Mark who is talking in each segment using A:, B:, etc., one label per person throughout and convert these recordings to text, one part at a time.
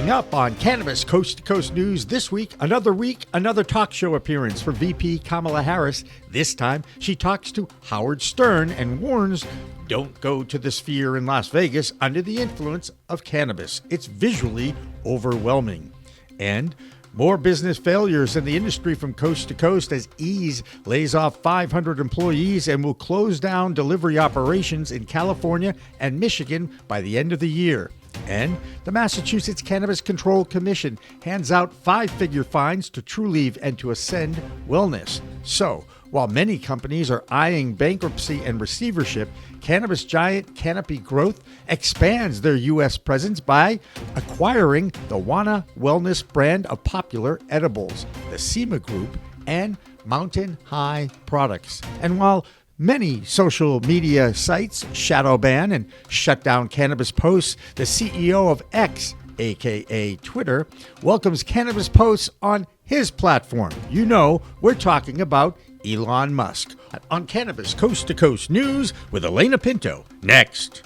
A: Coming up on Cannabis Coast to Coast News this week, another talk show appearance for VP Kamala Harris. This time, she talks to Howard Stern and warns, don't go to the Sphere in Las Vegas under the influence of cannabis. It's visually overwhelming. And more business failures in the industry from coast to coast as Ease lays off 500 employees and will close down delivery operations in California and Michigan by the end of the year. And the Massachusetts Cannabis Control Commission hands out 5-figure fines to Trulieve and to Ascend Wellness. So, while many companies are eyeing bankruptcy and receivership, cannabis giant Canopy Growth expands their U.S. presence by acquiring the Wana Wellness brand of popular edibles, the SEMA Group, and Mountain High Products. And while many social media sites shadow ban and shut down cannabis posts, the CEO of X, aka Twitter, welcomes cannabis posts on his platform. You know, we're talking about Elon Musk. On Cannabis Coast to Coast News with Alaina Pinto. Next.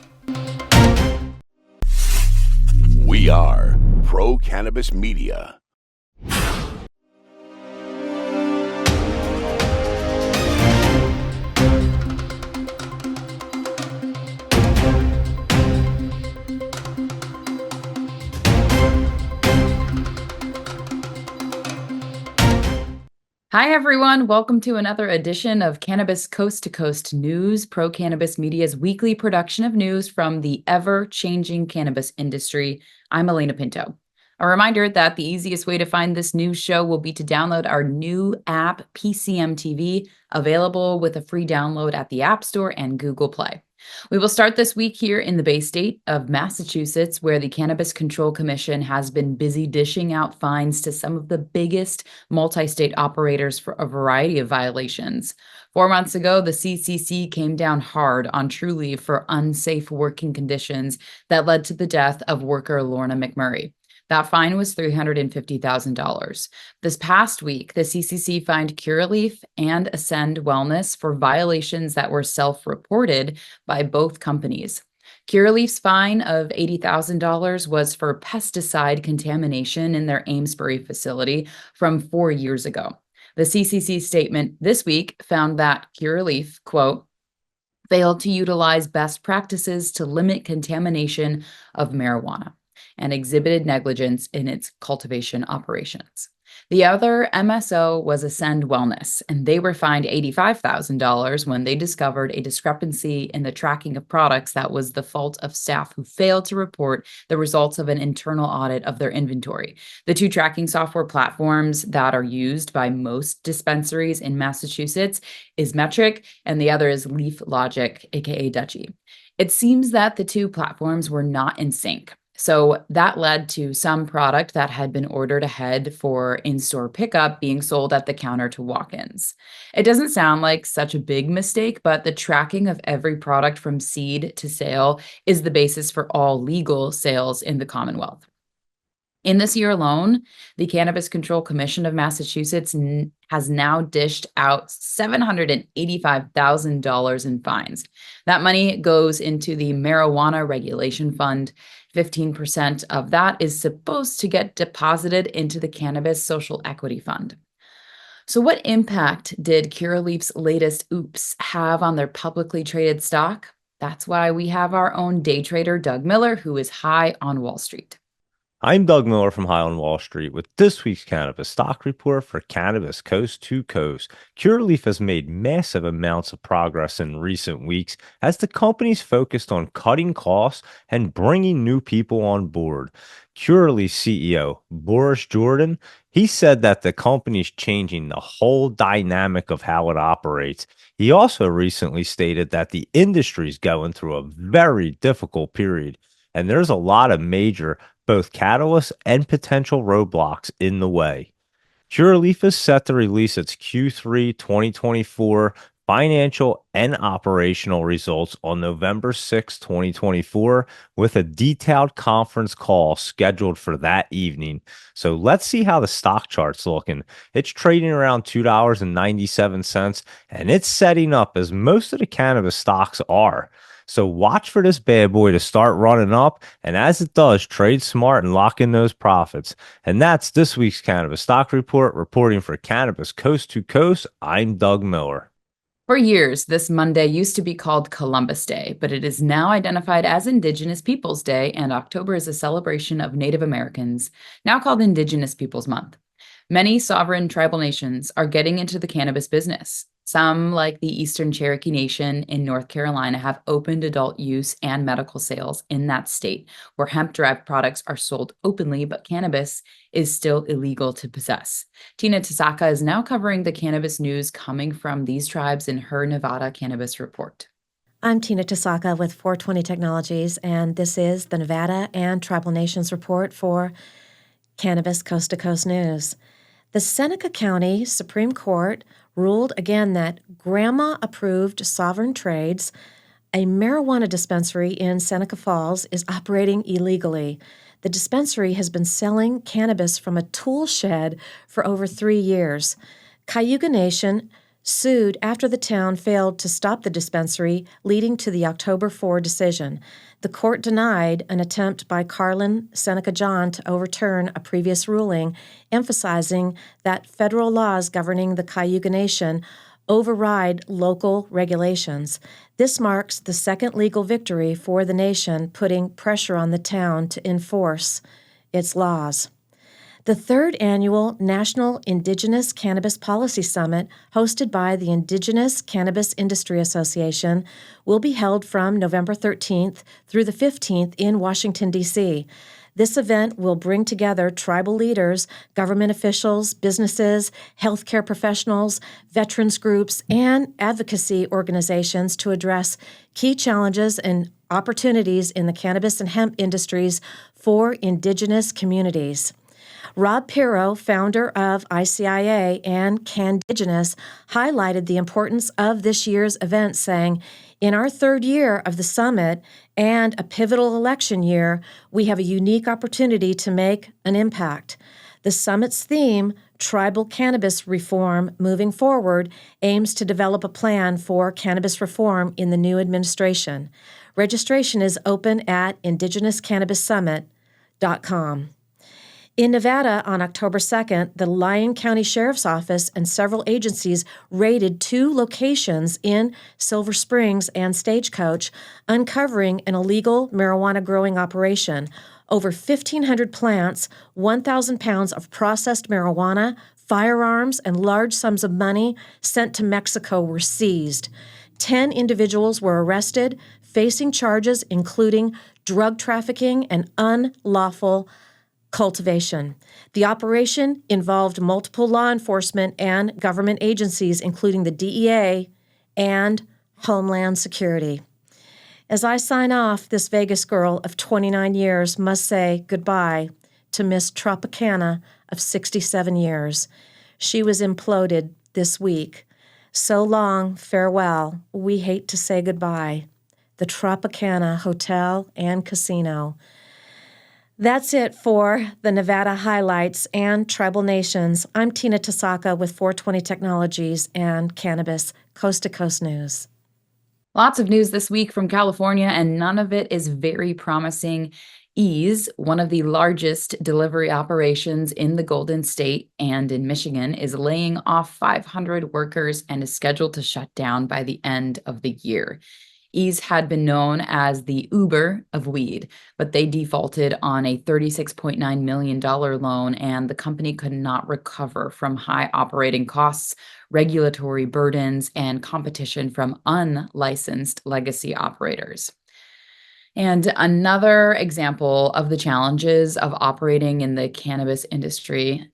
B: We are Pro Cannabis Media.
C: Hi, everyone. Welcome to another edition of Cannabis Coast to Coast News, Pro Cannabis Media's weekly production of news from the ever-changing cannabis industry. I'm Alaina Pinto. A reminder that the easiest way to find this news show will be to download our new app, PCM TV, available with a free download at the App Store and Google Play. We will start this week here in the Bay State of Massachusetts, where the Cannabis Control Commission has been busy dishing out fines to some of the biggest multi-state operators for a variety of violations. 4 months ago, the CCC came down hard on Trulieve for unsafe working conditions that led to the death of worker Lorna McMurray. That fine was $350,000. This past week, the CCC fined Curaleaf and Ascend Wellness for violations that were self-reported by both companies. Curaleaf's fine of $80,000 was for pesticide contamination in their Amesbury facility from 4 years ago. The CCC statement this week found that Curaleaf, quote, failed to utilize best practices to limit contamination of marijuana and exhibited negligence in its cultivation operations. The other MSO was Ascend Wellness, and they were fined $85,000 when they discovered a discrepancy in the tracking of products that was the fault of staff who failed to report the results of an internal audit of their inventory. The two tracking software platforms that are used by most dispensaries in Massachusetts is Metric, and the other is Leaf Logic, aka Dutchie. It seems that the two platforms were not in sync. So that led to some product that had been ordered ahead for in-store pickup being sold at the counter to walk-ins. It doesn't sound like such a big mistake, but the tracking of every product from seed to sale is the basis for all legal sales in the Commonwealth. In this year alone, the Cannabis Control Commission of Massachusetts has now dished out $785,000 in fines. That money goes into the Marijuana Regulation Fund. 15% of that is supposed to get deposited into the Cannabis Social Equity Fund. So what impact did Curaleaf's latest oops have on their publicly traded stock? That's why we have our own day trader, Doug Miller, who is high on Wall Street.
D: I'm Doug Miller from High on Wall Street with this week's Cannabis Stock Report for Cannabis Coast to Coast. Curaleaf has made massive amounts of progress in recent weeks as the company's focused on cutting costs and bringing new people on board. Curaleaf CEO Boris Jordan, he said that the company's changing the whole dynamic of how it operates. He also recently stated that the industry's going through a very difficult period, and there's a lot of major both catalysts and potential roadblocks in the way. Curaleaf is set to release its Q3 2024 financial and operational results on November 6, 2024, with a detailed conference call scheduled for that evening. So let's see how the stock chart's looking. It's trading around $2.97, and it's setting up as most of the cannabis stocks are. So watch for this bad boy to start running up. And as it does, trade smart and lock in those profits. And that's this week's Cannabis Stock Report. Reporting for Cannabis Coast to Coast, I'm Doug Miller.
C: For years, this Monday used to be called Columbus Day, but it is now identified as Indigenous Peoples Day, and October is a celebration of Native Americans, now called Indigenous Peoples Month. Many sovereign tribal nations are getting into the cannabis business. Some, like the Eastern Cherokee Nation in North Carolina, have opened adult use and medical sales in that state, where hemp-derived products are sold openly, but cannabis is still illegal to possess. Tina Tasaka is now covering the cannabis news coming from these tribes in her Nevada Cannabis Report.
E: I'm Tina Tasaka with 420 Technologies, and this is the Nevada and Tribal Nations Report for Cannabis Coast to Coast News. The Seneca County Supreme Court ruled again that grandma-approved Sovereign Trades, a marijuana dispensary in Seneca Falls, is operating illegally. The dispensary has been selling cannabis from a tool shed for over 3 years. Cayuga Nation sued after the town failed to stop the dispensary, leading to the October 4 decision. The court denied an attempt by Carlin Seneca John to overturn a previous ruling, emphasizing that federal laws governing the Cayuga Nation override local regulations. This marks the second legal victory for the nation, putting pressure on the town to enforce its laws. The third annual National Indigenous Cannabis Policy Summit, hosted by the Indigenous Cannabis Industry Association, will be held from November 13th through the 15th in Washington, D.C. This event will bring together tribal leaders, government officials, businesses, healthcare professionals, veterans groups, and advocacy organizations to address key challenges and opportunities in the cannabis and hemp industries for Indigenous communities. Rob Pirro, founder of ICIA and Candigenous, highlighted the importance of this year's event, saying, "In our third year of the summit and a pivotal election year, we have a unique opportunity to make an impact. The summit's theme, Tribal Cannabis Reform Moving Forward, aims to develop a plan for cannabis reform in the new administration. Registration is open at indigenouscannabissummit.com. In Nevada, on October 2nd, the Lyon County Sheriff's Office and several agencies raided 2 locations in Silver Springs and Stagecoach, uncovering an illegal marijuana growing operation. Over 1,500 plants, 1,000 pounds of processed marijuana, firearms, and large sums of money sent to Mexico were seized. 10 individuals were arrested, facing charges including drug trafficking and unlawful cultivation. The operation involved multiple law enforcement and government agencies, including the DEA and Homeland Security. As I sign off, this Vegas girl of 29 years must say goodbye to Miss Tropicana of 67 years. She was imploded this week. So long, farewell. We hate to say goodbye. The Tropicana Hotel and Casino. That's it for the Nevada highlights and tribal nations. I'm Tina Tasaka with 420 Technologies and Cannabis Coast to Coast News.
C: Lots of news this week from California, and none of it is very promising. Ease, one of the largest delivery operations in the Golden State and in Michigan, is laying off 500 workers and is scheduled to shut down by the end of the year. Ease had been known as the Uber of weed, but they defaulted on a $36.9 million loan, and the company could not recover from high operating costs, regulatory burdens, and competition from unlicensed legacy operators. And another example of the challenges of operating in the cannabis industry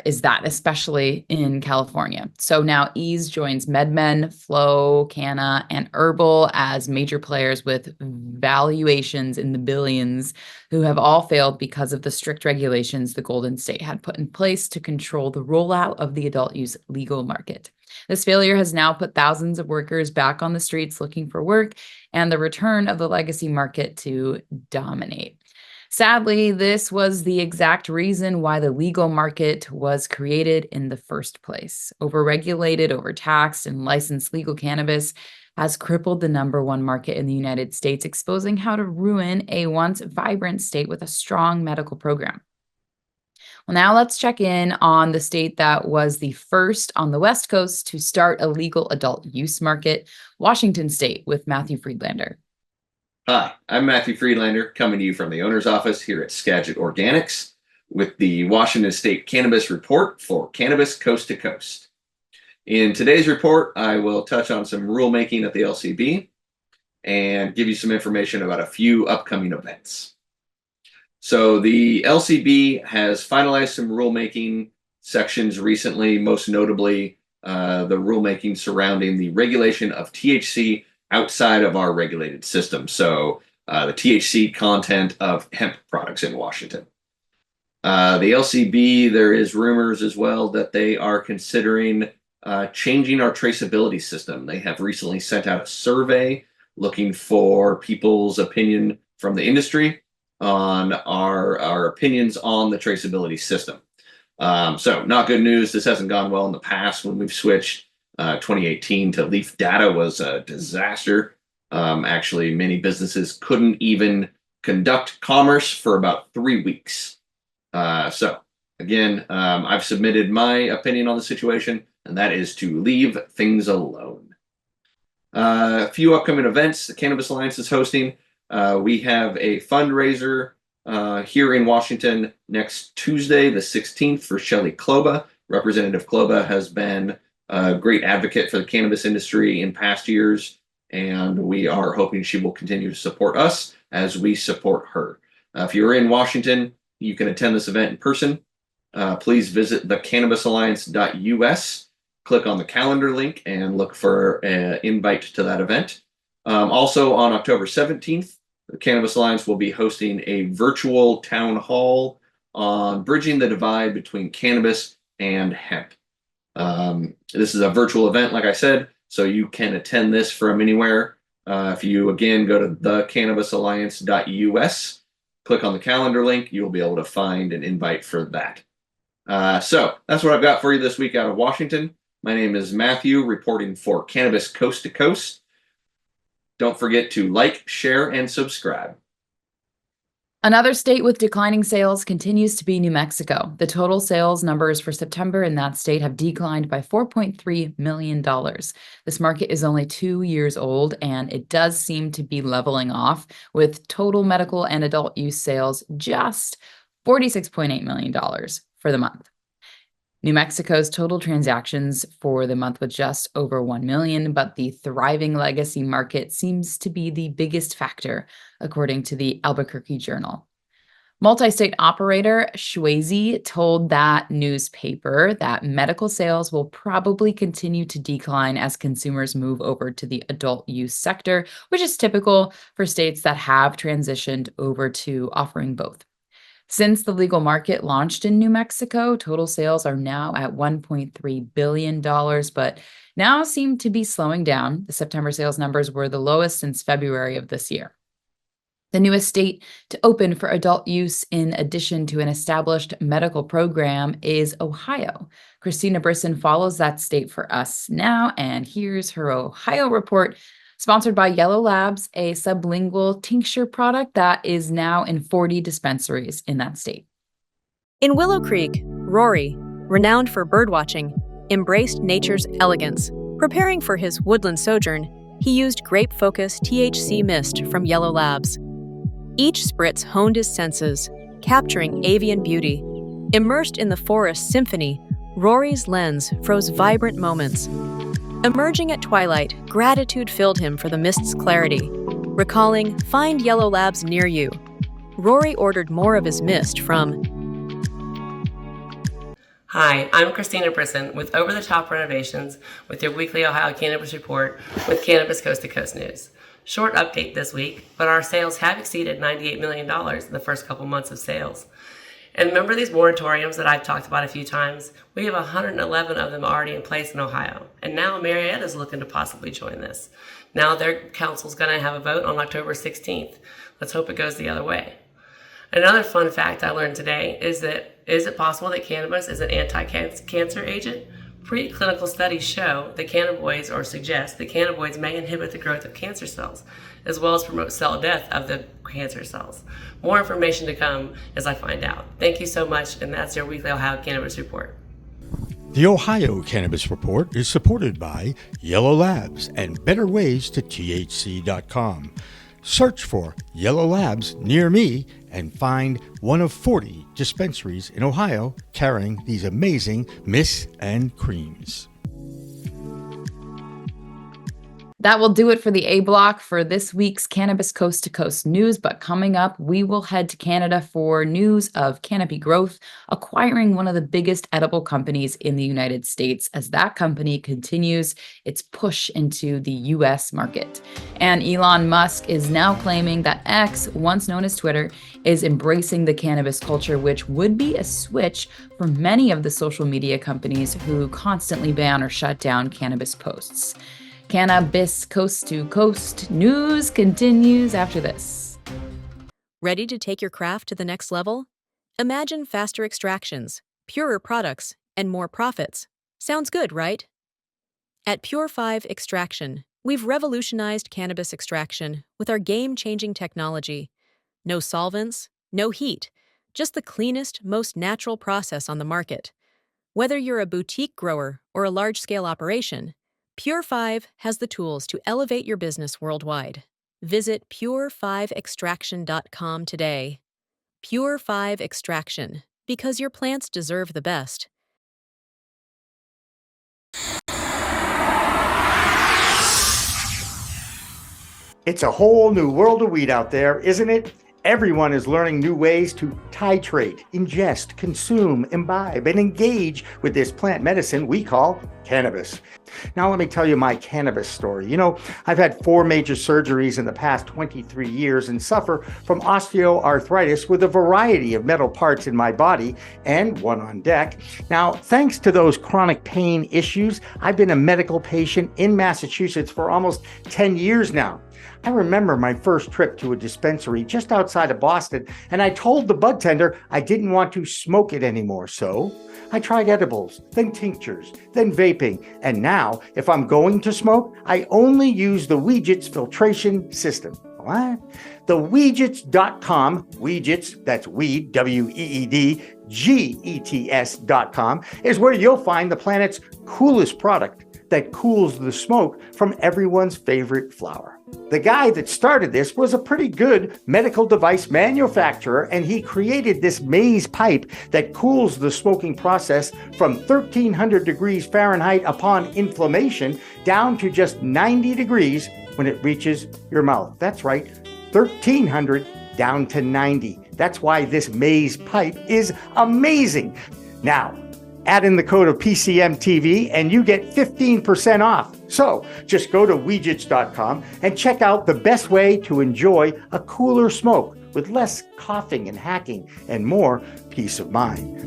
C: is that, especially in California. So now Ease joins MedMen, Flow, Canna, and Herbal as major players with valuations in the billions, who have all failed because of the strict regulations the Golden State had put in place to control the rollout of the adult use legal market. This failure has now put thousands of workers back on the streets looking for work, and the return of the legacy market to dominate. Sadly, this was the exact reason why the legal market was created in the first place. Overregulated, overtaxed, and licensed legal cannabis has crippled the number one market in the United States, exposing how to ruin a once vibrant state with a strong medical program. Well, now let's check in on the state that was the first on the West Coast to start a legal adult use market, Washington State, with Matthew Friedlander.
F: Hi, I'm Matthew Friedlander, coming to you from the owner's office here at Skagit Organics with the Washington State Cannabis Report for Cannabis Coast to Coast. In today's report, I will touch on some rulemaking at the LCB and give you some information about a few upcoming events. So the LCB has finalized some rulemaking sections recently, most notably the rulemaking surrounding the regulation of THC outside of our regulated system. So the THC content of hemp products in Washington. The LCB, there is rumors as well that they are considering changing our traceability system. They have recently sent out a survey looking for people's opinion from the industry on our opinions on the traceability system. So not good news. This hasn't gone well in the past when we've switched. 2018 to leaf data was a disaster. Actually, many businesses couldn't even conduct commerce for about 3 weeks. So again, I've submitted my opinion on the situation, and that is to leave things alone. A few upcoming events the Cannabis Alliance is hosting. We have a fundraiser here in Washington next Tuesday, the 16th, for Shelley Kloba. Representative Kloba has been a great advocate for the cannabis industry in past years, and we are hoping she will continue to support us as we support her. If you're in Washington, you can attend this event in person. Please visit thecannabisalliance.us, click on the calendar link, and look for an invite to that event. Also on October 17th, the Cannabis Alliance will be hosting a virtual town hall on bridging the divide between cannabis and hemp. This is a virtual event, like I said, so you can attend this from anywhere. If you, again, go to thecannabisalliance.us, click on the calendar link, you'll be able to find an invite for that. So that's what I've got for you this week out of Washington. My name is Matthew, reporting for Cannabis Coast to Coast. Don't forget to like, share, and subscribe.
C: Another state with declining sales continues to be New Mexico. The total sales numbers for September in that state have declined by $4.3 million. This market is only 2 years old, and it does seem to be leveling off, with total medical and adult use sales just $46.8 million for the month. New Mexico's total transactions for the month was just over 1 million, but the thriving legacy market seems to be the biggest factor, according to the Albuquerque Journal. Multi-state operator Swayze told that newspaper that medical sales will probably continue to decline as consumers move over to the adult use sector, which is typical for states that have transitioned over to offering both. Since the legal market launched in New Mexico, total sales are now at $1.3 billion, but now seem to be slowing down. The September sales numbers were the lowest since February of this year. The newest state to open for adult use in addition to an established medical program is Ohio. Christina Brisson follows that state for us now, and here's her Ohio report, sponsored by Yellow Labs, a sublingual tincture product that is now in 40 dispensaries in that state.
G: In Willow Creek, Rory, renowned for birdwatching, embraced nature's elegance. Preparing for his woodland sojourn, he used grape-focused THC mist from Yellow Labs. Each spritz honed his senses, capturing avian beauty. Immersed in the forest symphony, Rory's lens froze vibrant moments. Emerging at twilight, gratitude filled him for the mist's clarity. Recalling, find Yellow Labs near you. Rory ordered more of his mist from...
H: Hi, I'm Christina Brisson with Over the Top Renovations with your weekly Ohio Cannabis Report with Cannabis Coast to Coast News. Short update this week, but our sales have exceeded $98 million in the first couple months of sales. And remember these moratoriums that I've talked about a few times? We have 111 of them already in place in Ohio. And now Marietta is looking to possibly join this. Now their council's going to have a vote on October 16th. Let's hope it goes the other way. Another fun fact I learned today is that, is it possible that cannabis is an anti-cancer agent? Preclinical studies show that cannabinoids, or suggest that cannabinoids may inhibit the growth of cancer cells, as well as promote cell death of the cancer cells. More information to come as I find out. Thank you so much, and that's your weekly Ohio Cannabis Report.
A: The Ohio Cannabis Report is supported by Yellow Labs and BetterWaysToTHC.com. Search for Yellow Labs near me and find one of 40 dispensaries in Ohio carrying these amazing mists and creams.
C: That will do it for the A block for this week's Cannabis Coast to Coast news. But coming up, we will head to Canada for news of Canopy Growth acquiring one of the biggest edible companies in the United States as that company continues its push into the US market. And Elon Musk is now claiming that X, once known as Twitter, is embracing the cannabis culture, which would be a switch for many of the social media companies who constantly ban or shut down cannabis posts. Cannabis Coast to Coast news continues after this.
G: Ready to take your craft to the next level? Imagine faster extractions, purer products, and more profits. Sounds good, right? At Pure 5 Extraction, we've revolutionized cannabis extraction with our game-changing technology. No solvents, no heat, just the cleanest, most natural process on the market. Whether you're a boutique grower or a large-scale operation, Pure 5 has the tools to elevate your business worldwide. Visit pure5extraction.com today. Pure 5 Extraction, because your plants deserve the best.
A: It's a whole new world of weed out there, isn't it? Everyone is learning new ways to titrate, ingest, consume, imbibe, and engage with this plant medicine we call cannabis. Now, let me tell you my cannabis story. You know, I've had 4 major surgeries in the past 23 years and suffer from osteoarthritis with a variety of metal parts in my body and one on deck. Now, thanks to those chronic pain issues, I've been a medical patient in Massachusetts for almost 10 years now. I remember my first trip to a dispensary just outside of Boston, and I told the bud tender I didn't want to smoke it anymore. So I tried edibles, then tinctures, then vaping, and now if I'm going to smoke, I only use the Weegits filtration system. What? The Weegits.com, Weegits, that's weed, W-E-E-D, G-E-T-S.com, is where you'll find the planet's coolest product that cools the smoke from everyone's favorite flower. The guy that started this was a pretty good medical device manufacturer, and he created this maze pipe that cools the smoking process from 1,300 degrees Fahrenheit upon inflammation down to just 90 degrees when it reaches your mouth. That's right, 1,300 down to 90. That's why this maze pipe is amazing. Now, add in the code of PCMTV and you get 15% off. So just go to Weegits.com and check out the best way to enjoy a cooler smoke with less coughing and hacking and more peace of mind.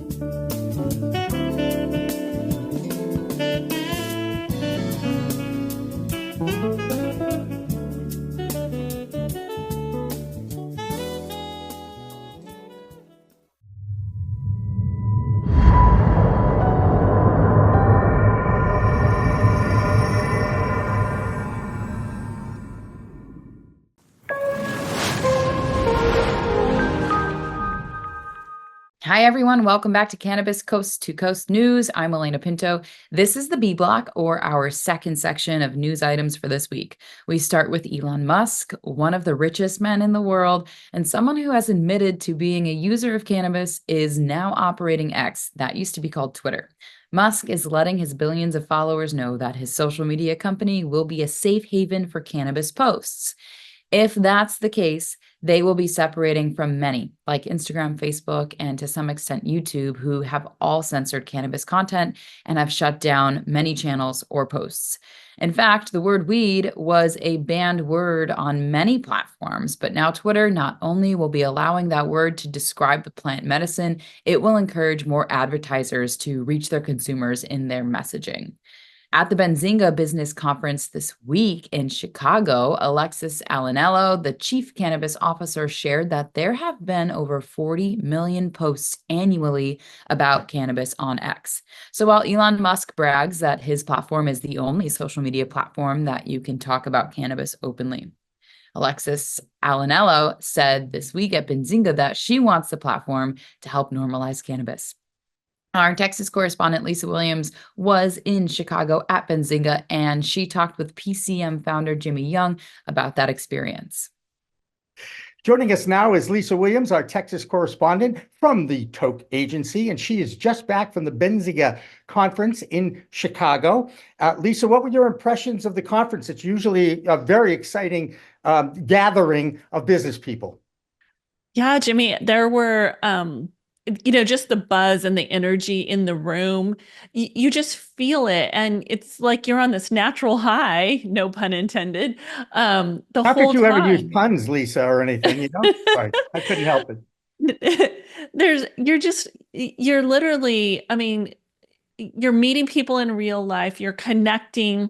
C: Hi, everyone. Welcome back to Cannabis Coast to Coast News. I'm Alaina Pinto. This is the B block, or our second section of news items for this week. We start with Elon Musk, one of the richest men in the world, and someone who has admitted to being a user of cannabis is now operating X, that used to be called Twitter. Musk is letting his billions of followers know that his social media company will be a safe haven for cannabis posts. If that's the case, they will be separating from many, like Instagram, Facebook, and to some extent YouTube, who have all censored cannabis content and have shut down many channels or posts. In fact, the word weed was a banned word on many platforms, but now Twitter not only will be allowing that word to describe the plant medicine, it will encourage more advertisers to reach their consumers in their messaging. At the Benzinga Business Conference this week in Chicago, Alexis Alinello, the chief cannabis officer, shared that there have been over 40 million posts annually about cannabis on X. So while Elon Musk brags that his platform is the only social media platform that you can talk about cannabis openly, Alexis Alinello said this week at Benzinga that she wants the platform to help normalize cannabis. Our Texas correspondent, Lisa Williams, was in Chicago at Benzinga, and she talked with PCM founder Jimmy Young about that experience.
A: Joining us now is Lisa Williams, our Texas correspondent from the Toke Agency, and she is just back from the Benzinga conference in Chicago. Lisa, what were your impressions of the conference? It's usually a very exciting gathering of business people.
I: Yeah, Jimmy, there were just the buzz and the energy in the room. You just feel it. And it's like you're on this natural high, no pun intended, the
A: How
I: whole
A: could you ever use
I: time.
A: puns, Lisa, or anything, Sorry, I couldn't help it.
I: You're literally, you're meeting people in real life, you're connecting,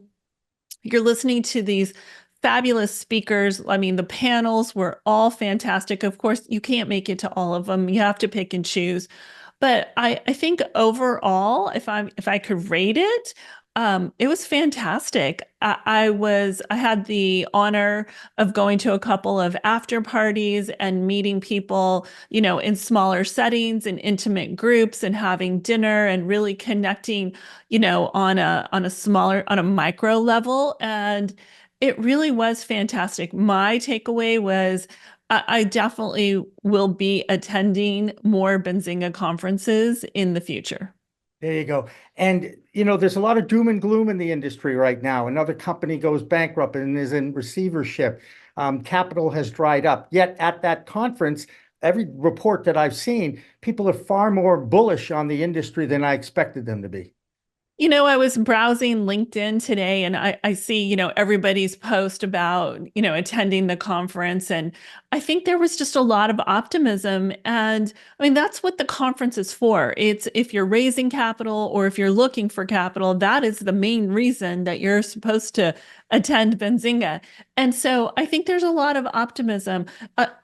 I: you're listening to these fabulous speakers. The panels were all fantastic. Of course, you can't make it to all of them. You have to pick and choose. But I think overall, if I could rate it, it was fantastic. I had the honor of going to a couple of after parties and meeting people, in smaller settings and intimate groups and having dinner and really connecting, on a micro level. And it really was fantastic. My takeaway was I definitely will be attending more Benzinga conferences in the future.
A: There you go. And, there's a lot of doom and gloom in the industry right now. Another company goes bankrupt and is in receivership. Capital has dried up. Yet at that conference, every report that I've seen, people are far more bullish on the industry than I expected them to be.
I: I was browsing LinkedIn today and I see, everybody's post about, attending the conference. And I think there was just a lot of optimism. And that's what the conference is for. It's if you're raising capital or if you're looking for capital, that is the main reason that you're supposed to attend Benzinga. And so I think there's a lot of optimism.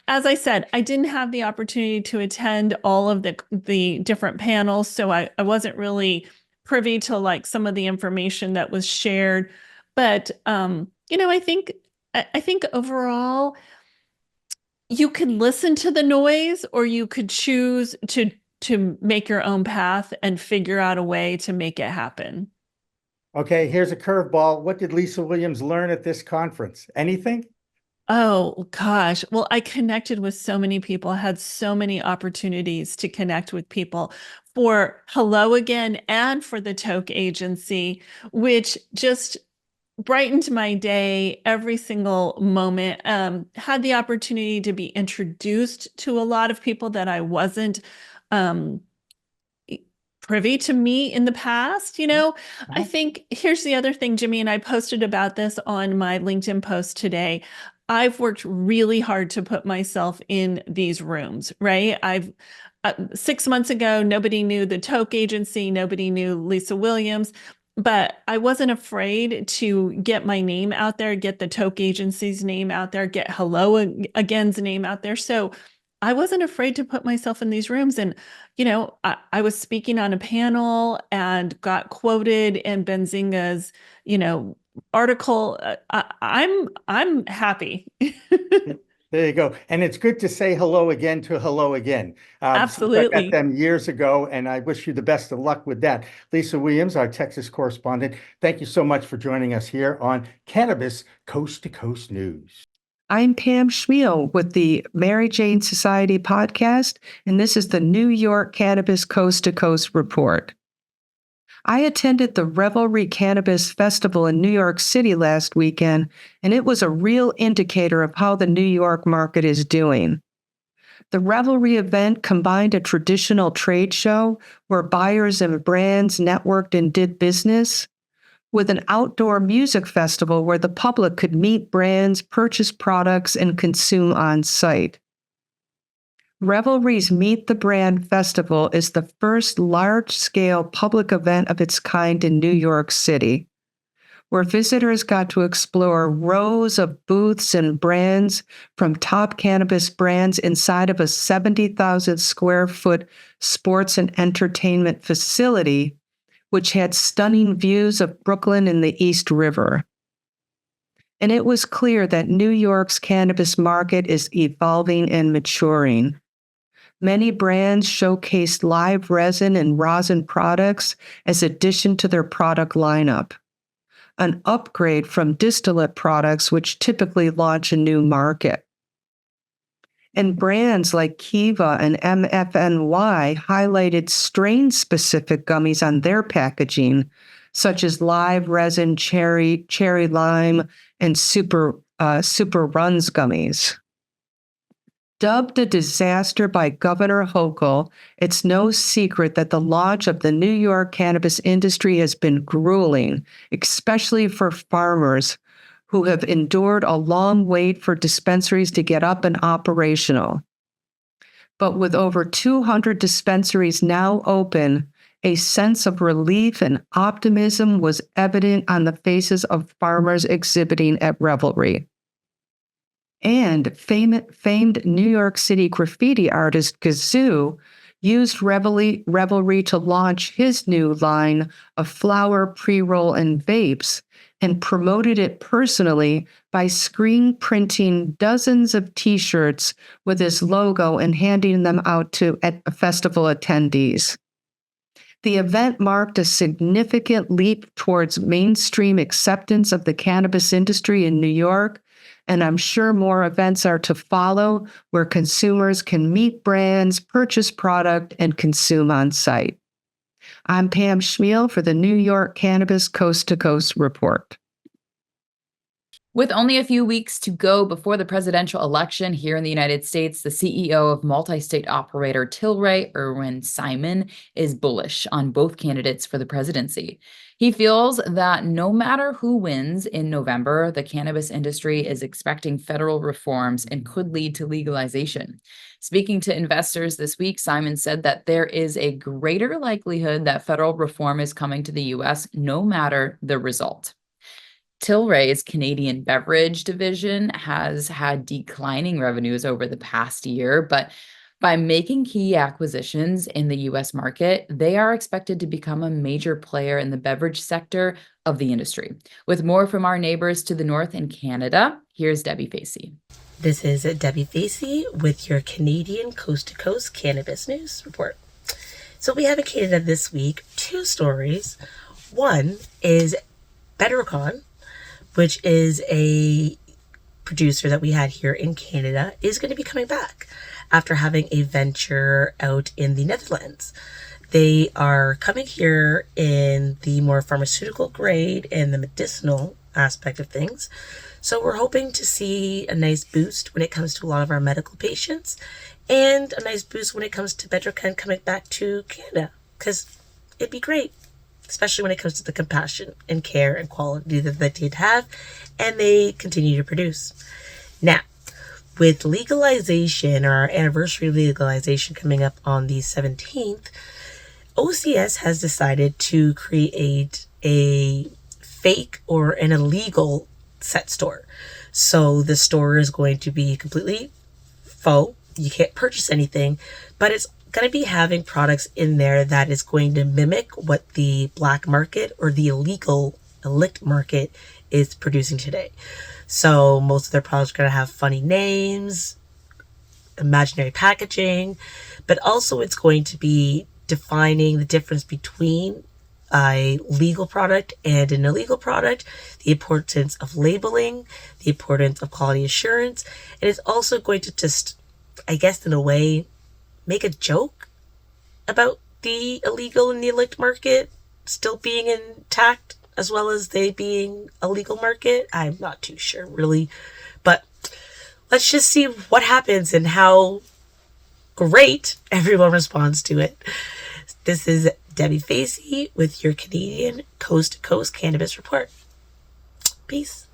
I: As I said, I didn't have the opportunity to attend all of the different panels. So I wasn't really privy to some of the information that was shared. But, I think overall, you can listen to the noise or you could choose to make your own path and figure out a way to make it happen.
A: Okay, here's a curveball. What did Lisa Williams learn at this conference? Anything?
I: Oh, gosh. Well, I connected with so many people, had so many opportunities to connect with people for Hello Again and for the Toke Agency, which just brightened my day every single moment. Had the opportunity to be introduced to a lot of people that I wasn't privy to me in the past. I think here's the other thing, Jimmy, and I posted about this on my LinkedIn post today. I've worked really hard to put myself in these rooms, right? 6 months ago, nobody knew the Toke Agency, nobody knew Lisa Williams, but I wasn't afraid to get my name out there, get the Toke Agency's name out there, get Hello Again's name out there. So I wasn't afraid to put myself in these rooms. And, I was speaking on a panel and got quoted in Benzinga's, article. I'm happy.
A: There you go. And it's good to say hello again to Hello Again.
I: Absolutely.
A: I met them years ago, and I wish you the best of luck with that. Lisa Williams, our Texas correspondent, thank you so much for joining us here on Cannabis Coast to Coast News.
J: I'm Pam Chmiel with the Mary Jane Society podcast, and this is the New York Cannabis Coast to Coast report. I attended the Revelry Cannabis Festival in New York City last weekend, and it was a real indicator of how the New York market is doing. The Revelry event combined a traditional trade show where buyers and brands networked and did business with an outdoor music festival where the public could meet brands, purchase products, and consume on site. Revelry's Meet the Brand Festival is the first large-scale public event of its kind in New York City. where visitors got to explore rows of booths and brands from top cannabis brands inside of a 70,000 square foot sports and entertainment facility, which had stunning views of Brooklyn and the East River. And it was clear that New York's cannabis market is evolving and maturing. Many brands showcased live resin and rosin products as addition to their product lineup, an upgrade from distillate products which typically launch a new market. And brands like Kiva and MFNY highlighted strain-specific gummies on their packaging, such as live resin, cherry lime, and super runs gummies. Dubbed a disaster by Governor Hochul, it's no secret that the launch of the New York cannabis industry has been grueling, especially for farmers who have endured a long wait for dispensaries to get up and operational. But with over 200 dispensaries now open, a sense of relief and optimism was evident on the faces of farmers exhibiting at Revelry. And famed New York City graffiti artist Gazoo used Revelry to launch his new line of flower, pre-roll, and vapes, and promoted it personally by screen printing dozens of T-shirts with his logo and handing them out to festival attendees. The event marked a significant leap towards mainstream acceptance of the cannabis industry in New York, and I'm sure more events are to follow where consumers can meet brands, purchase product, and consume on site. I'm Pam Chmiel for the New York Cannabis Coast to Coast Report.
C: With only a few weeks to go before the presidential election here in the United States, the CEO of multi-state operator Tilray, Irwin Simon, is bullish on both candidates for the presidency. He feels that no matter who wins in November, the cannabis industry is expecting federal reforms and could lead to legalization. Speaking to investors this week, Simon said that there is a greater likelihood that federal reform is coming to the U.S. no matter the result. Tilray's Canadian beverage division has had declining revenues over the past year, but by making key acquisitions in the U.S. market, they are expected to become a major player in the beverage sector of the industry. With more from our neighbors to the north in Canada, here's Debi Facey.
K: This is Debi Facey with your Canadian Coast to Coast Cannabis News Report. So we have in Canada this week 2 stories. One is Bettercon, which is a producer that we had here in Canada, is going to be coming back after having a venture out in the Netherlands. They are coming here in the more pharmaceutical grade and the medicinal aspect of things. So we're hoping to see a nice boost when it comes to a lot of our medical patients, and a nice boost when it comes to Bettercon coming back to Canada, because it'd be great, especially when it comes to the compassion and care and quality that they did have, and they continue to produce. Now, with legalization, or our anniversary of legalization coming up on the 17th, OCS has decided to create a fake or an illegal set store. So the store is going to be completely faux. You can't purchase anything, but it's going to be having products in there that is going to mimic what the black market or the illicit market is producing today. So most of their products are going to have funny names, imaginary packaging, but also it's going to be defining the difference between a legal product and an illegal product, the importance of labeling, the importance of quality assurance, and it's also going to just, I guess in a way, make a joke about the illegal and the illicit market still being intact as well as they being a legal market. I'm not too sure really, but let's just see what happens and how great everyone responds to it. This is Debi Facey with your Canadian Coast to Coast Cannabis Report. Peace.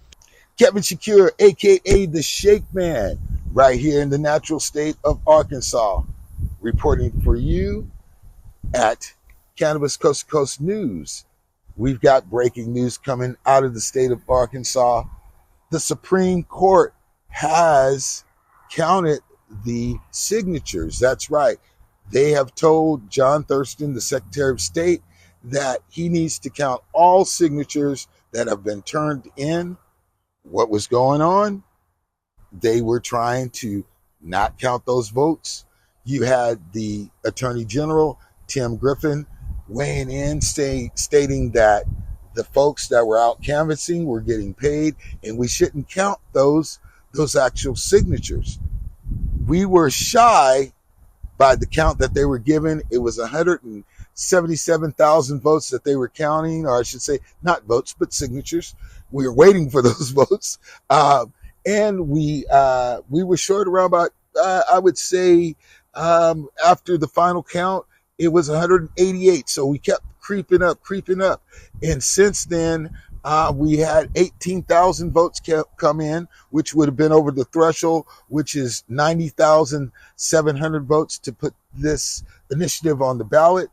L: Kevin Shakir, aka the Shake Man, right here in the natural state of Arkansas, reporting for you at Cannabis Coast to Coast News. we've got breaking news coming out of the state of Arkansas. The Supreme Court has counted the signatures. That's right. They have told John Thurston, the Secretary of State, that he needs to count all signatures that have been turned in. What was going on? They were trying to not count those votes. You had the Attorney General, Tim Griffin, weighing in, stating that the folks that were out canvassing were getting paid and we shouldn't count those actual signatures. We were shy by the count that they were given. It was 177,000 votes that they were counting, or I should say not votes, but signatures. We were waiting for those votes. And we were short around about, I would say, after the final count, it was 188. So we kept creeping up. And since then, we had 18,000 votes come in, which would have been over the threshold, which is 90,700 votes to put this initiative on the ballot.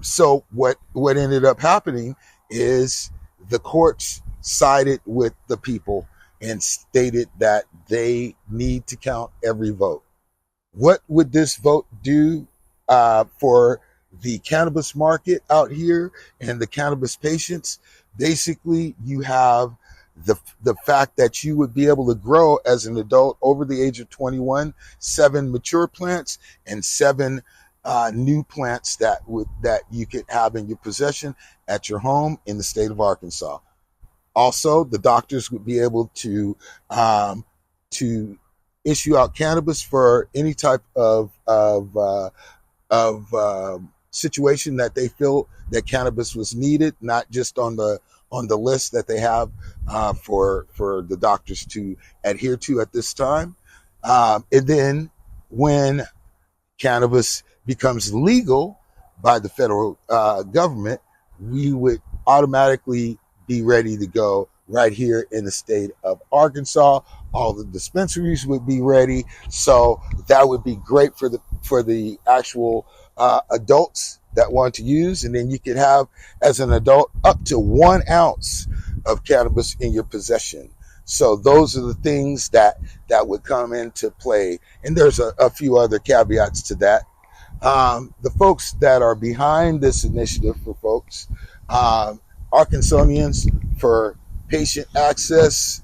L: So what ended up happening is the courts sided with the people and stated that they need to count every vote. What would this vote do for the cannabis market out here and the cannabis patients? Basically, you have the fact that you would be able to grow as an adult over the age of 21, 7 mature plants and 7 new plants that you could have in your possession at your home in the state of Arkansas. Also, the doctors would be able to issue out cannabis for any type of situation that they feel that cannabis was needed, not just on the list that they have for the doctors to adhere to at this time. And then when cannabis becomes legal by the federal government, we would automatically be ready to go right here in the state of Arkansas. All the dispensaries would be ready. So that would be great for the actual adults that want to use. And then you could have, as an adult, up to 1 ounce of cannabis in your possession. So those are the things that would come into play. And there's a few other caveats to that. The folks that are behind this initiative for folks, Arkansanians for Patient Access,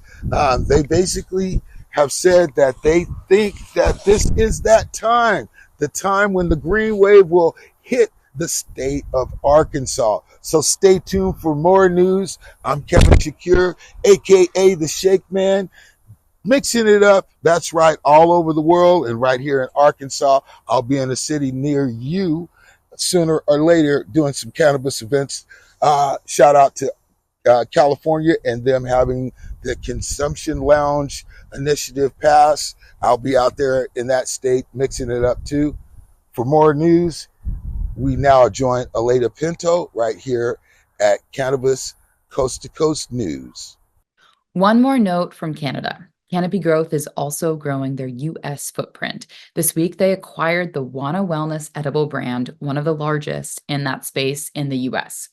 L: they basically have said that they think that this is that time, the time when the green wave will hit the state of Arkansas. So stay tuned for more news. I'm Kevin Shakir, aka the Shake Man, mixing it up. That's right, all over the world and right here in Arkansas. I'll be in a city near you sooner or later doing some cannabis events. Shout out to California and them having the Consumption Lounge initiative pass. I'll be out there in that state mixing it up too. For more news, we now join Alaina Pinto right here at Cannabis Coast to Coast News.
C: One more note from Canada. Canopy Growth is also growing their U.S. footprint. This week, they acquired the Wana Wellness edible brand, one of the largest in that space in the U.S.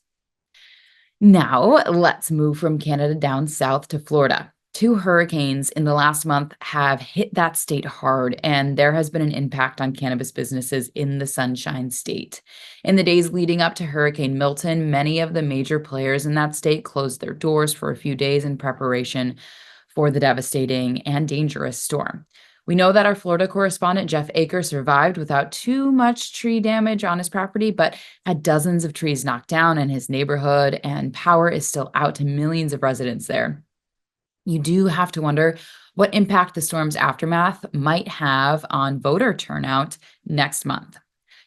C: Now, let's move from Canada down south to Florida. 2 hurricanes in the last month have hit that state hard, and there has been an impact on cannabis businesses in the Sunshine State. In the days leading up to Hurricane Milton, many of the major players in that state closed their doors for a few days in preparation for the devastating and dangerous storm. We know that our Florida correspondent, Jeff Aker, survived without too much tree damage on his property, but had dozens of trees knocked down in his neighborhood, and power is still out to millions of residents there. You do have to wonder what impact the storm's aftermath might have on voter turnout next month.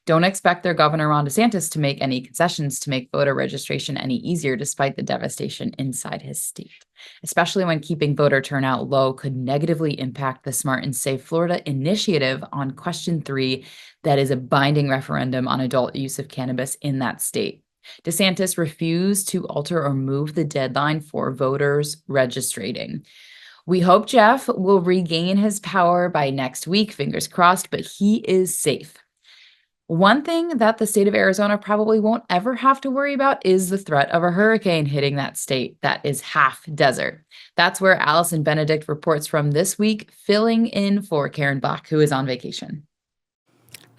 C: Don't expect their Governor Ron DeSantis to make any concessions to make voter registration any easier despite the devastation inside his state, especially when keeping voter turnout low could negatively impact the Smart and Safe Florida initiative on Question 3 that is a binding referendum on adult use of cannabis in that state. DeSantis refused to alter or move the deadline for voters registering. We hope Jeff will regain his power by next week, fingers crossed, but he is safe. One thing that the state of Arizona probably won't ever have to worry about is the threat of a hurricane hitting that state that is half desert. That's where Allison Benedict reports from this week, filling in for Karen Black, who is on vacation.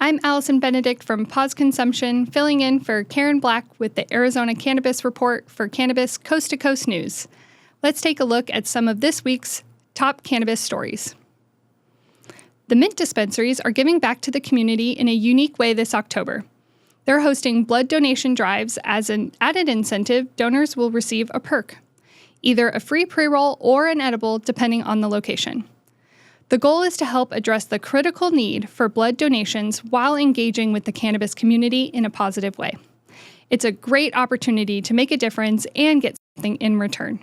M: I'm Allison Benedict from Pause Consumption, filling in for Karen Black with the Arizona Cannabis Report for Cannabis Coast to Coast News. Let's take a look at some of this week's top cannabis stories. The Mint dispensaries are giving back to the community in a unique way this October. They're hosting blood donation drives. As an added incentive, donors will receive a perk, either a free pre-roll or an edible, depending on the location. The goal is to help address the critical need for blood donations while engaging with the cannabis community in a positive way. It's a great opportunity to make a difference and get something in return.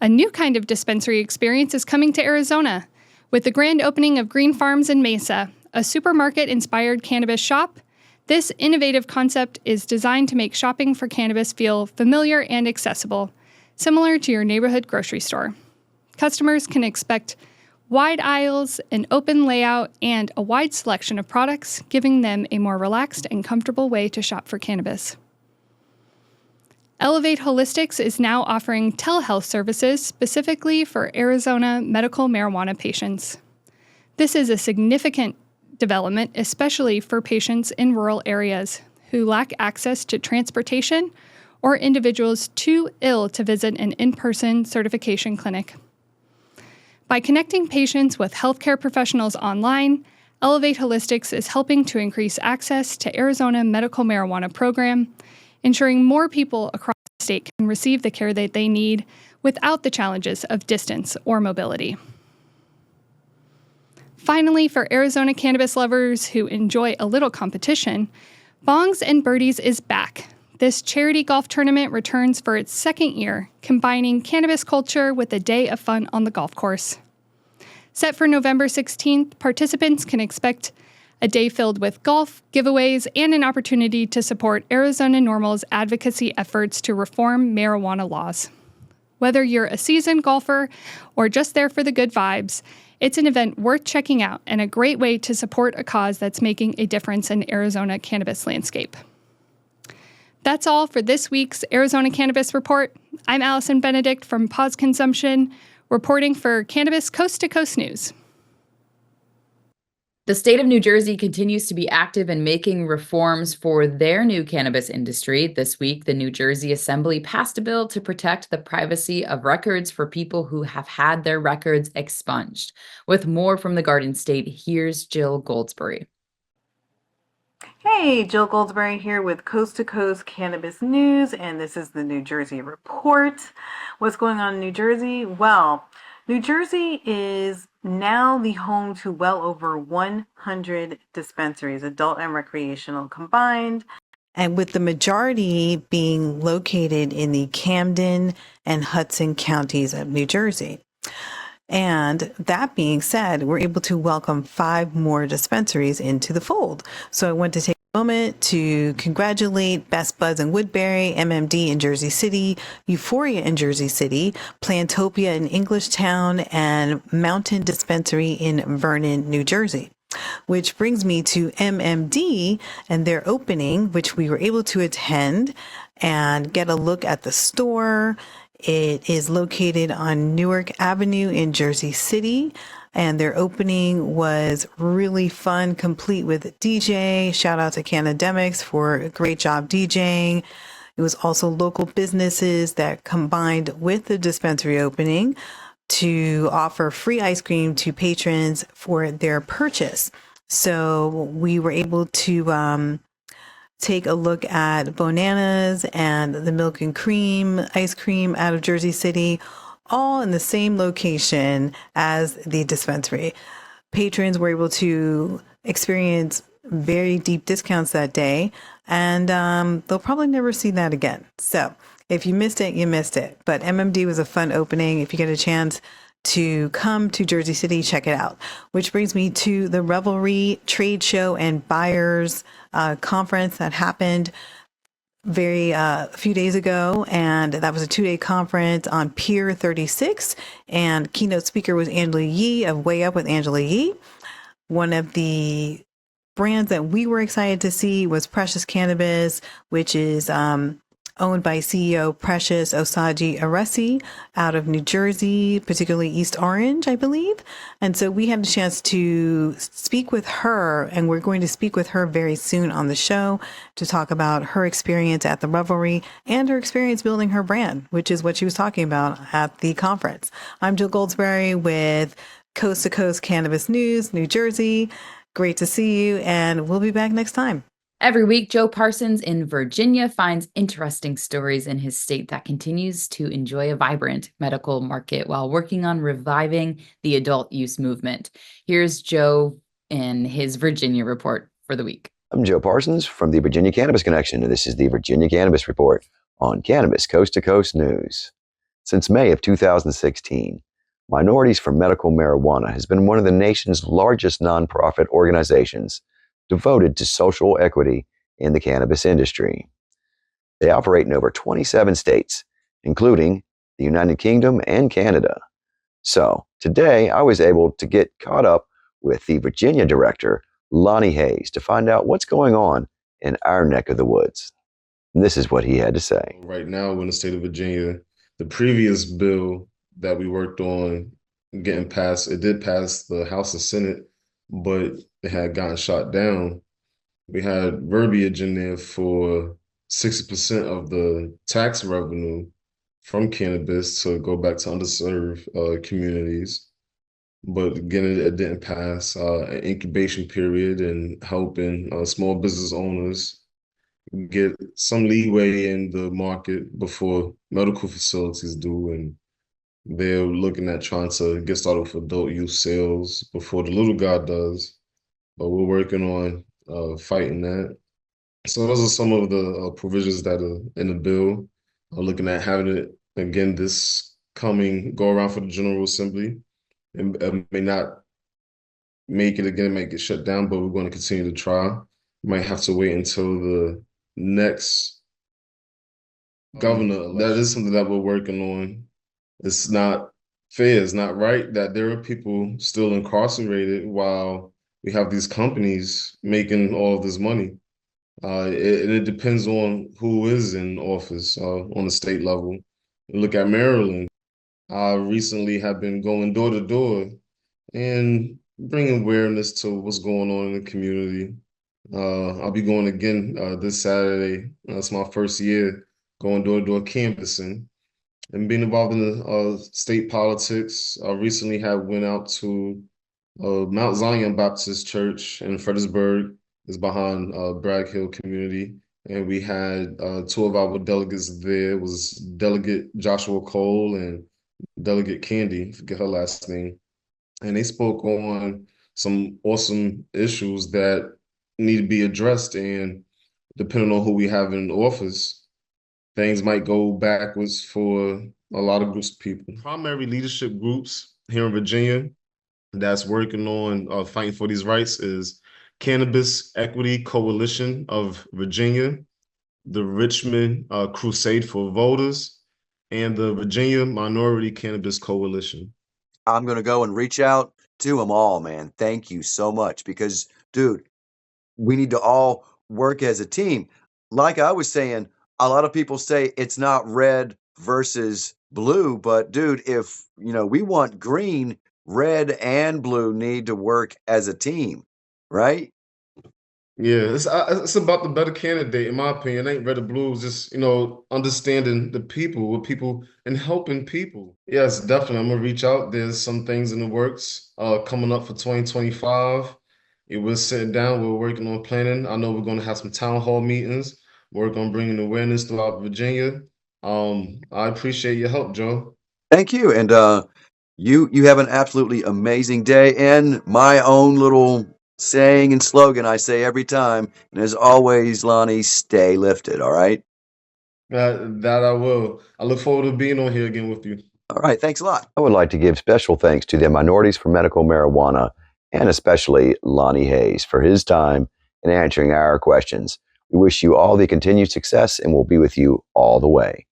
M: A new kind of dispensary experience is coming to Arizona. With the grand opening of Green Farms in Mesa, a supermarket-inspired cannabis shop, this innovative concept is designed to make shopping for cannabis feel familiar and accessible, similar to your neighborhood grocery store. Customers can expect wide aisles, an open layout, and a wide selection of products, giving them a more relaxed and comfortable way to shop for cannabis. Elevate Holistics is now offering telehealth services specifically for Arizona medical marijuana patients. This is a significant development, especially for patients in rural areas who lack access to transportation or individuals too ill to visit an in-person certification clinic. By connecting patients with healthcare professionals online, Elevate Holistics is helping to increase access to Arizona medical marijuana program, ensuring more people across the state can receive the care that they need without the challenges of distance or mobility. Finally, for Arizona cannabis lovers who enjoy a little competition, Bongs and Birdies is back. This charity golf tournament returns for its second year, combining cannabis culture with a day of fun on the golf course. Set for November 16th, participants can expect a day filled with golf, giveaways, and an opportunity to support Arizona NORML's advocacy efforts to reform marijuana laws. Whether you're a seasoned golfer or just there for the good vibes, it's an event worth checking out and a great way to support a cause that's making a difference in Arizona cannabis landscape. That's all for this week's Arizona Cannabis Report. I'm Allison Benedict from Pause Consumption, reporting for Cannabis Coast to Coast News.
C: The state of New Jersey continues to be active in making reforms for their new cannabis industry. This week, the New Jersey Assembly passed a bill to protect the privacy of records for people who have had their records expunged. With more from the Garden State, here's Jill Goldsberry.
N: Hey, Jill Goldsberry here with Coast to Coast Cannabis News, and this is the New Jersey Report. What's going on in New Jersey? Well, New Jersey is now the home to well over 100 dispensaries, adult and recreational combined, and with the majority being located in the Camden and Hudson counties of New Jersey. And that being said, we're able to welcome 5 more dispensaries into the fold. So I want to take a moment to congratulate Best Buds in Woodbury, MMD in Jersey City, Euphoria in Jersey City, Plantopia in Englishtown, and Mountain Dispensary in Vernon, New Jersey. Which brings me to MMD and their opening, which we were able to attend and get a look at the store. It is located on Newark Avenue in Jersey City, and their opening was really fun, complete with DJ. Shout out to Cannademics for a great job DJing. It was also local businesses that combined with the dispensary opening to offer free ice cream to patrons for their purchase. So we were able to take a look at Bonana's and the milk and cream ice cream out of Jersey City, all in the same location as the dispensary. Patrons were able to experience very deep discounts that day, and they'll probably never see that again. So if you missed it, you missed it. But MMD was a fun opening. If you get a chance to come to Jersey City, check it out. Which brings me to the Revelry Trade Show and Buyers Conference that happened a few days ago, and that was a 2-day conference on Pier 36, and keynote speaker was Angela Yee of Way Up with Angela Yee. One of the brands that we were excited to see was Precious Cannabis, which is owned by CEO Precious Osagie Aresi out of New Jersey, particularly East Orange, I believe. And so we had a chance to speak with her, and we're going to speak with her very soon on the show to talk about her experience at the Revelry and her experience building her brand, which is what she was talking about at the conference. I'm Jill Goldsberry with Coast to Coast Cannabis News, New Jersey. Great to see you, and we'll be back next time.
C: Every week, Joe Parsons in Virginia finds interesting stories in his state that continues to enjoy a vibrant medical market while working on reviving the adult use movement. Here's Joe in his Virginia report for the week.
O: I'm Joe Parsons from the Virginia Cannabis Connection, and this is the Virginia Cannabis Report on Cannabis Coast to Coast News. Since May of 2016, Minorities for Medical Marijuana has been one of the nation's largest nonprofit organizations devoted to social equity in the cannabis industry. They operate in over 27 states, including the United Kingdom and Canada. So today I was able to get caught up with the Virginia director, Lonnie Hayes, to find out what's going on in our neck of the woods. And this is what he had to say.
P: Right now in the state of Virginia, the previous bill that we worked on getting passed, it did pass the House and Senate, but it had gotten shot down. We had verbiage in there for 60% of the tax revenue from cannabis to go back to underserved communities. But again, it didn't pass. An incubation period and helping small business owners get some leeway in the market before medical facilities do. And they're looking at trying to get started with adult use sales before the little guy does. But we're working on fighting that. So those are some of the provisions that are in the bill. I'm looking at having it again this coming go around for the General Assembly. It may not make it again, might get shut down, but we're going to continue to try. We might have to wait until the next governor. That is something that we're working on. It's not fair, it's not right that there are people still incarcerated while we have these companies making all of this money. It depends on who is in office on the state level. Look at Maryland. I recently have been going door to door and bringing awareness to what's going on in the community. I'll be going again this Saturday. That's my first year going door to door canvassing and being involved in the state politics. I recently went out to Mount Zion Baptist Church in Fredericksburg. It's behind Bragg Hill community. And we had two of our delegates there. It was Delegate Joshua Cole and Delegate Candy, forget her last name. And they spoke on some awesome issues that need to be addressed. And depending on who we have in office, things might go backwards for a lot of groups of people. Primary leadership groups here in Virginia that's working on fighting for these rights is Cannabis Equity Coalition of Virginia, the Richmond Crusade for Voters, and the Virginia Minority Cannabis Coalition.
O: I'm going to go and reach out to them all, man. Thank you so much because, dude, we need to all work as a team. Like I was saying, a lot of people say it's not red versus blue, but dude, if we want green, red and blue need to work as a team, right?
P: Yeah, it's about the better candidate, in my opinion. It ain't red or blue, it's just, understanding the people, with people and helping people. Yes, definitely. I'm gonna reach out. There's some things in the works coming up for 2025. We're sitting down, we're working on planning. I know we're gonna have some town hall meetings, work on bringing awareness throughout Virginia. I appreciate your help, Joe.
O: Thank you. And you have an absolutely amazing day. And my own little saying and slogan I say every time, and as always, Lonnie, stay lifted, all right?
P: That I will. I look forward to being on here again with you.
O: All right, thanks a lot. I would like to give special thanks to the Minorities for Medical Marijuana and especially Lonnie Hayes for his time in answering our questions. We wish you all the continued success and we'll be with you all the way.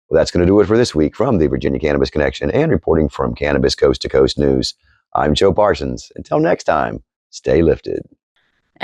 O: Well, that's going to do it for this week from the Virginia Cannabis Connection and reporting from Cannabis Coast to Coast News. I'm Joe Parsons. Until next time, stay lifted.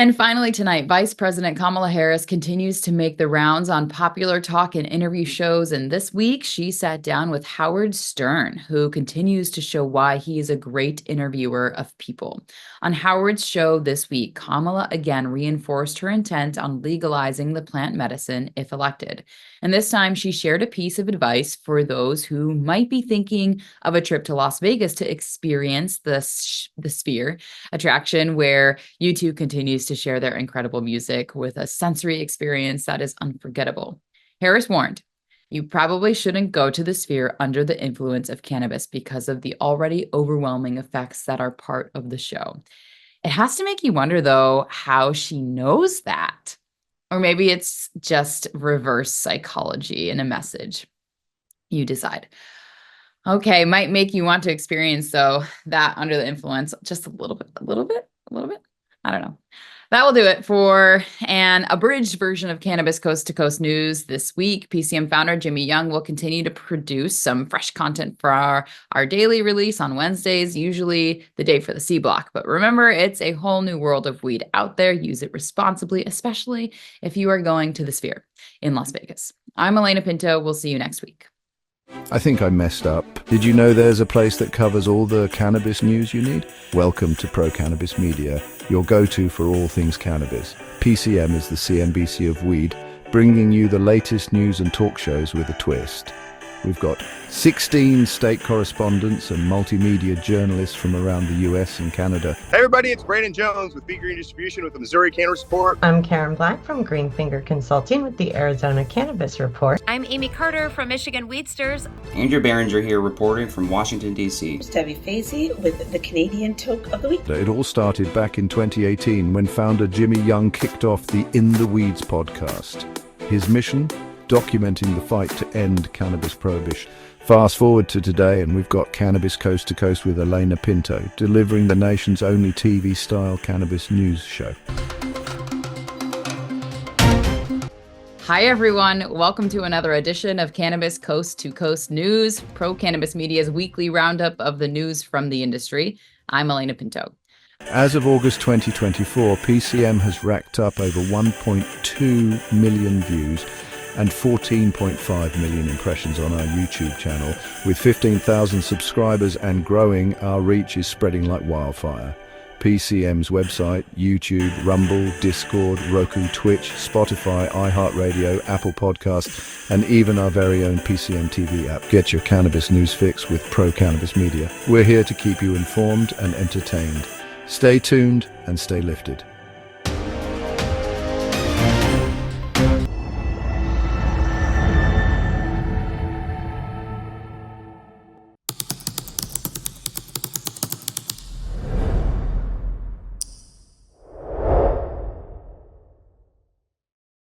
C: And finally tonight, Vice President Kamala Harris continues to make the rounds on popular talk and interview shows. And this week, she sat down with Howard Stern, who continues to show why he is a great interviewer of people. On Howard's show this week, Kamala again reinforced her intent on legalizing the plant medicine if elected. And this time, she shared a piece of advice for those who might be thinking of a trip to Las Vegas to experience the Sphere attraction, where U2 continues to share their incredible music with a sensory experience that is unforgettable. Harris warned, you probably shouldn't go to the Sphere under the influence of cannabis because of the already overwhelming effects that are part of the show. It has to make you wonder, though, how she knows that. Or maybe it's just reverse psychology in a message. You decide. Okay, might make you want to experience, though, that under the influence just a little bit. I don't know. That will do it for an abridged version of Cannabis Coast to Coast News this week. PCM founder Jimmy Young will continue to produce some fresh content for our daily release on Wednesdays, usually the day for the C block. But remember, it's a whole new world of weed out there. Use it responsibly, especially if you are going to the Sphere in Las Vegas. I'm Alaina Pinto. We'll see you next week.
Q: I think I messed up. Did you know there's a place that covers all the cannabis news you need? Welcome to Pro Cannabis Media, your go-to for all things cannabis. PCM is the CNBC of weed, bringing you the latest news and talk shows with a twist. We've got 16 state correspondents and multimedia journalists from around the US and Canada.
R: Hey everybody, it's Brandon Jones with Be Green Distribution with the Missouri Cannabis Report.
S: I'm Karen Black from Green Finger Consulting with the Arizona Cannabis Report.
T: I'm Amy Carter from Michigan Weedsters.
U: Andrew Behringer here reporting from Washington, D.C.
K: Debi Facey with the Canadian Toke of the Week.
Q: It all started back in 2018 when founder Jimmy Young kicked off the In the Weeds podcast. His mission? Documenting the fight to end cannabis prohibition. Fast forward to today and we've got Cannabis Coast to Coast with Alaina Pinto, delivering the nation's only TV-style cannabis news show.
C: Hi, everyone. Welcome to another edition of Cannabis Coast to Coast News, Pro Cannabis Media's weekly roundup of the news from the industry. I'm Alaina Pinto.
Q: As of August 2024, PCM has racked up over 1.2 million views and 14.5 million impressions on our YouTube channel. With 15,000 subscribers and growing, our reach is spreading like wildfire. PCM's website, YouTube, Rumble, Discord, Roku, Twitch, Spotify, iHeartRadio, Apple Podcasts, and even our very own PCM TV app. Get your cannabis news fix with Pro Cannabis Media. We're here to keep you informed and entertained. Stay tuned and stay lifted.